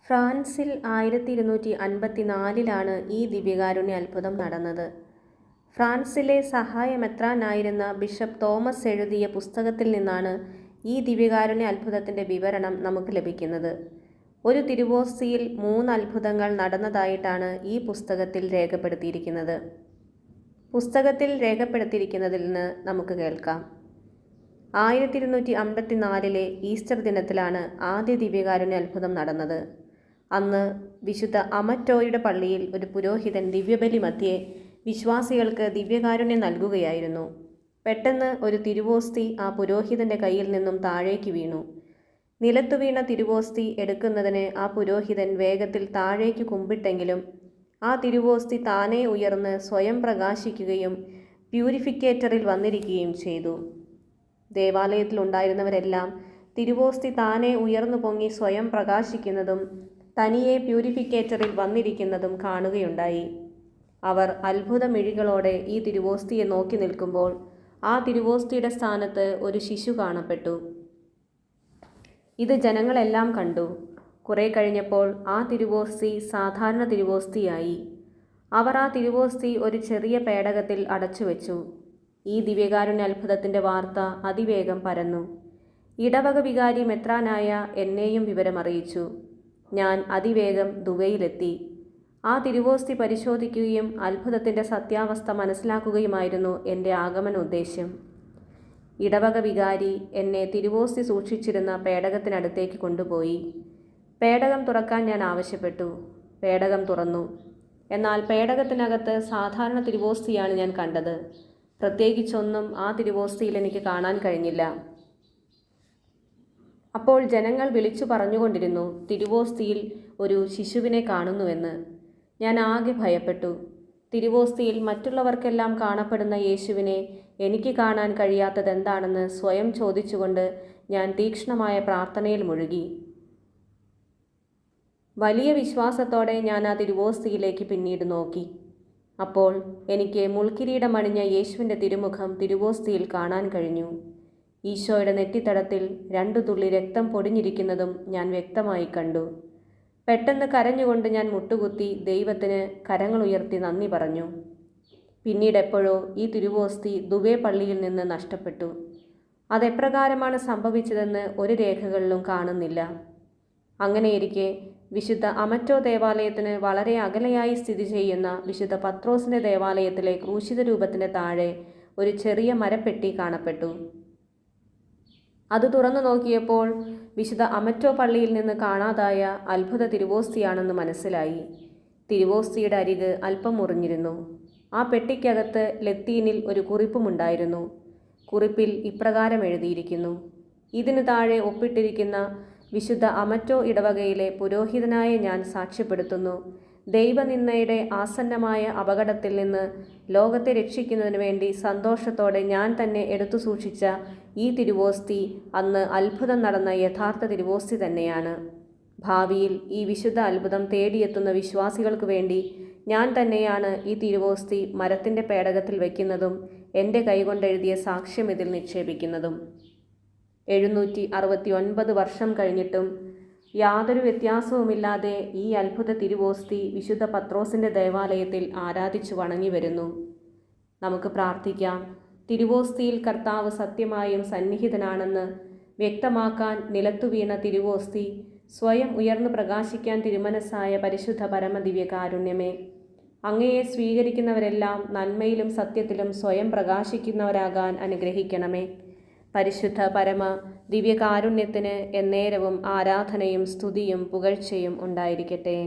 ഫ്രാൻസിൽ 1254 ഈ ദിവ്യകാരുണ്യ അത്ഭുതം നടന്നത്. ഫ്രാൻസിലെ സഹായമെത്രാനായിരുന്ന ബിഷപ്പ് തോമസ് എഴുതിയ പുസ്തകത്തിൽ നിന്നാണ് ഈ ദിവ്യകാരുണ്യ അത്ഭുതത്തിൻ്റെ വിവരണം നമുക്ക് ലഭിക്കുന്നത്. ഒരു തിരുവോസ്തിയിൽ 3 അത്ഭുതങ്ങൾ നടന്നതായിട്ടാണ് ഈ പുസ്തകത്തിൽ രേഖപ്പെടുത്തിയിരിക്കുന്നത്. പുസ്തകത്തിൽ രേഖപ്പെടുത്തിയിരിക്കുന്നതിൽ നിന്ന് നമുക്ക് കേൾക്കാം. 1254 ഈസ്റ്റർ ദിനത്തിലാണ് ആദ്യ ദിവ്യകാരുണ്യ അത്ഭുതം നടന്നത്. അന്ന് വിശുദ്ധ അമറ്റോയുടെ പള്ളിയിൽ ഒരു പുരോഹിതൻ ദിവ്യബലി മധ്യേ വിശ്വാസികൾക്ക് ദിവ്യകാരുണ്യം നൽകുകയായിരുന്നു. പെട്ടെന്ന് ഒരു തിരുവോസ്തി ആ പുരോഹിതൻ്റെ കയ്യിൽ നിന്നും താഴേക്ക് വീണു. നിലത്തു വീണ തിരുവോസ്തി എടുക്കുന്നതിന് ആ പുരോഹിതൻ വേഗത്തിൽ താഴേക്ക് കുമ്പിട്ടെങ്കിലും ആ തിരുവോസ്തി താനേ ഉയർന്ന് സ്വയം പ്രകാശിക്കുകയും പ്യൂരിഫിക്കേറ്ററിൽ വന്നിരിക്കുകയും ചെയ്തു. ദേവാലയത്തിലുണ്ടായിരുന്നവരെല്ലാം തിരുവോസ്തി താനേ ഉയർന്നു പൊങ്ങി സ്വയം പ്രകാശിക്കുന്നതും തനിയെ പ്യൂരിഫിക്കേറ്ററിൽ വന്നിരിക്കുന്നതും കാണുകയുണ്ടായി. അവർ അത്ഭുതമിഴികളോടെ ഈ തിരുവോസ്തിയെ നോക്കി നിൽക്കുമ്പോൾ ആ തിരുവോസ്തിയുടെ സ്ഥാനത്ത് ഒരു ശിശു കാണപ്പെട്ടു. ഇത് ജനങ്ങളെല്ലാം കണ്ടു. കുറെ കഴിഞ്ഞപ്പോൾ ആ തിരുവോസ്തി സാധാരണ തിരുവോസ്തിയായി. അവർ ആ തിരുവോസ്തി ഒരു ചെറിയ പേടകത്തിൽ അടച്ചുവെച്ചു. ഈ ദിവ്യകാരുണ്യ അത്ഭുതത്തിൻ്റെ വാർത്ത അതിവേഗം പരന്നു. ഇടവക വികാരി മെത്രാനായ എന്നെയും വിവരമറിയിച്ചു. ഞാൻ അതിവേഗം ദുബൈയിലെത്തി. ആ തിരുവോസ്തി പരിശോധിക്കുകയും അത്ഭുതത്തിൻ്റെ സത്യാവസ്ഥ മനസ്സിലാക്കുകയുമായിരുന്നു എൻ്റെ ആഗമന ഉദ്ദേശ്യം. ഇടവക വികാരി എന്നെ തിരുവോസ്തി സൂക്ഷിച്ചിരുന്ന പേടകത്തിനടുത്തേക്ക് കൊണ്ടുപോയി. പേടകം തുറക്കാൻ ഞാൻ ആവശ്യപ്പെട്ടു. പേടകം തുറന്നു. എന്നാൽ പേടകത്തിനകത്ത് സാധാരണ തിരുവോസ്തിയാണ് ഞാൻ കണ്ടത്. പ്രത്യേകിച്ചൊന്നും ആ തിരുവോസ്തിയിൽ എനിക്ക് കാണാൻ കഴിഞ്ഞില്ല. അപ്പോൾ ജനങ്ങൾ വിളിച്ചു പറഞ്ഞുകൊണ്ടിരുന്നു, തിരുവോസ്തിയിൽ ഒരു ശിശുവിനെ കാണുന്നുവെന്ന്. ഞാൻ ആകെ ഭയപ്പെട്ടു. തിരുവോസ്തിയിൽ മറ്റുള്ളവർക്കെല്ലാം കാണപ്പെടുന്ന യേശുവിനെ എനിക്ക് കാണാൻ കഴിയാത്തതെന്താണെന്ന് സ്വയം ചോദിച്ചുകൊണ്ട് ഞാൻ തീക്ഷ്ണമായ പ്രാർത്ഥനയിൽ മുഴുകി. വലിയ വിശ്വാസത്തോടെ ഞാൻ ആ തിരുവോസ്തിയിലേക്ക് പിന്നീട് നോക്കി. അപ്പോൾ എനിക്ക് മുൾക്കിരീടമണിഞ്ഞ യേശുവിൻ്റെ തിരുമുഖം തിരുവോസ്തിയിൽ കാണാൻ കഴിഞ്ഞു. ഈശോയുടെ നെറ്റിത്തടത്തിൽ 2 തുള്ളി രക്തം പൊടിഞ്ഞിരിക്കുന്നതും ഞാൻ വ്യക്തമായി കണ്ടു. പെട്ടെന്ന് കരഞ്ഞുകൊണ്ട് ഞാൻ മുട്ടുകുത്തി ദൈവത്തിന് കരങ്ങളുയർത്തി നന്ദി പറഞ്ഞു. പിന്നീട് എപ്പോഴോ ഈ തിരുവോസ്തി ദുബൈ പള്ളിയിൽ നിന്ന് നഷ്ടപ്പെട്ടു. അതെപ്രകാരമാണ് സംഭവിച്ചതെന്ന് ഒരു രേഖകളിലും കാണുന്നില്ല. അങ്ങനെയിരിക്കെ വിശുദ്ധ അമറ്റോ ദേവാലയത്തിന് വളരെ അകലെയായി സ്ഥിതി ചെയ്യുന്ന വിശുദ്ധ പത്രോസിൻ്റെ ദേവാലയത്തിലെ ക്രൂശിത രൂപത്തിൻ്റെ താഴെ ഒരു ചെറിയ മരപ്പെട്ടി കാണപ്പെട്ടു. അത് തുറന്നു നോക്കിയപ്പോൾ വിശുദ്ധ അമറ്റോ പള്ളിയിൽ നിന്ന് കാണാതായ അത്ഭുത തിരുവോസ്തിയാണെന്ന് മനസ്സിലായി. തിരുവോസ്തിയുടെ അരിക് അല്പം മുറിഞ്ഞിരുന്നു. ആ പെട്ടിക്കകത്ത് ലത്തീനിൽ ഒരു കുറിപ്പുമുണ്ടായിരുന്നു. കുറിപ്പിൽ ഇപ്രകാരം എഴുതിയിരിക്കുന്നു: ഇതിനു താഴെ ഒപ്പിട്ടിരിക്കുന്ന വിശുദ്ധ അമറ്റോ ഇടവകയിലെ പുരോഹിതനായ ഞാൻ സാക്ഷ്യപ്പെടുത്തുന്നു, ദൈവനിന്ദയുടെ ആസന്നമായ അപകടത്തിൽ നിന്ന് ലോകത്തെ രക്ഷിക്കുന്നതിന് വേണ്ടി സന്തോഷത്തോടെ ഞാൻ തന്നെ എടുത്തു സൂക്ഷിച്ച ഈ തിരുവോസ്തി അന്ന് അത്ഭുതം നടന്ന യഥാർത്ഥ തിരുവോസ്തി തന്നെയാണ്. ഭാവിയിൽ ഈ വിശുദ്ധ അത്ഭുതം തേടിയെത്തുന്ന വിശ്വാസികൾക്ക് വേണ്ടി ഞാൻ തന്നെയാണ് ഈ തിരുവോസ്തി മരത്തിൻ്റെ പേടകത്തിൽ വയ്ക്കുന്നതും എൻ്റെ കൈകൊണ്ടെഴുതിയ സാക്ഷ്യം ഇതിൽ നിക്ഷേപിക്കുന്നതും. 769 വർഷം കഴിഞ്ഞിട്ടും യാതൊരു വ്യത്യാസവുമില്ലാതെ ഈ അത്ഭുത തിരുവോസ്തി വിശുദ്ധ പത്രോസിൻ്റെ ദേവാലയത്തിൽ ആരാധിച്ചു വണങ്ങി വരുന്നു. നമുക്ക് പ്രാർത്ഥിക്കാം. തിരുവോസ്തിയിൽ കർത്താവ് സത്യമായും സന്നിഹിതനാണെന്ന് വ്യക്തമാക്കാൻ നിലത്തു വീണ തിരുവോസ്തി സ്വയം ഉയർന്നു പ്രകാശിക്കാൻ തിരുമനസ്സായ പരിശുദ്ധ പരമദിവ്യകാരുണ്യമേ, അങ്ങയെ സ്വീകരിക്കുന്നവരെല്ലാം നന്മയിലും സത്യത്തിലും സ്വയം പ്രകാശിക്കുന്നവരാകാൻ അനുഗ്രഹിക്കണമേ. പരിശുദ്ധ പരമ ദിവ്യകാരുണ്യത്തിന് എന്നേരവും ആരാധനയും സ്തുതിയും പുകഴ്ചയും ഉണ്ടായിരിക്കട്ടെ.